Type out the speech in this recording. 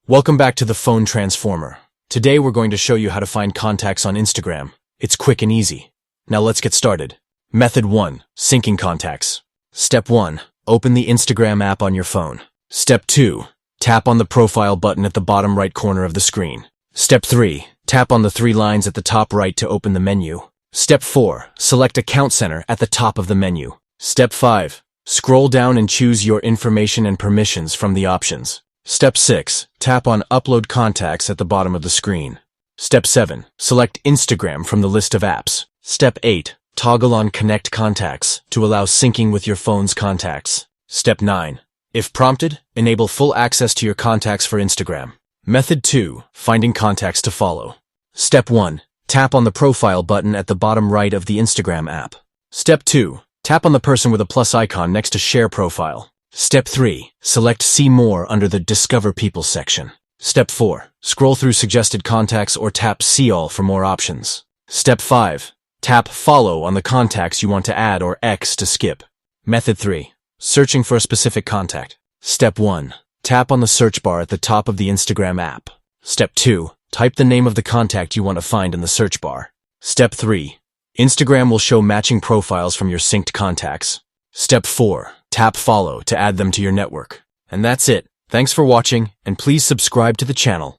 Welcome back to the Phone Transformer. Today we're going to show you how to find contacts on Instagram. It's quick and easy. Now let's get started. Method 1. Syncing contacts. Step 1. Open the Instagram app on your phone. Step 2. Tap on the profile button at the bottom right corner of the screen. Step 3. Tap on the 3 lines at the top right to open the menu. Step 4. Select Account Center at the top of the menu. Step 5. Scroll down and choose your information and permissions from the options. Step 6. Tap on Upload Contacts at the bottom of the screen. Step 7. Select Instagram from the list of apps. Step 8. Toggle on Connect Contacts to allow syncing with your phone's contacts. Step 9. If prompted, enable full access to your contacts for Instagram. Method 2. Finding contacts to follow. Step 1. Tap on the profile button at the bottom right of the Instagram app. Step 2. Tap on the person with a plus icon next to Share Profile. Step 3. Select See More under the Discover People section. Step 4. Scroll through suggested contacts or tap See All for more options. Step 5. Tap Follow on the contacts you want to add or X to skip. Method 3. Searching for a specific contact. Step 1. Tap on the search bar at the top of the Instagram app. Step 2. Type the name of the contact you want to find in the search bar. Step 3. Instagram will show matching profiles from your synced contacts. Step 4. Tap Follow to add them to your network. And that's it. Thanks for watching, and please subscribe to the channel.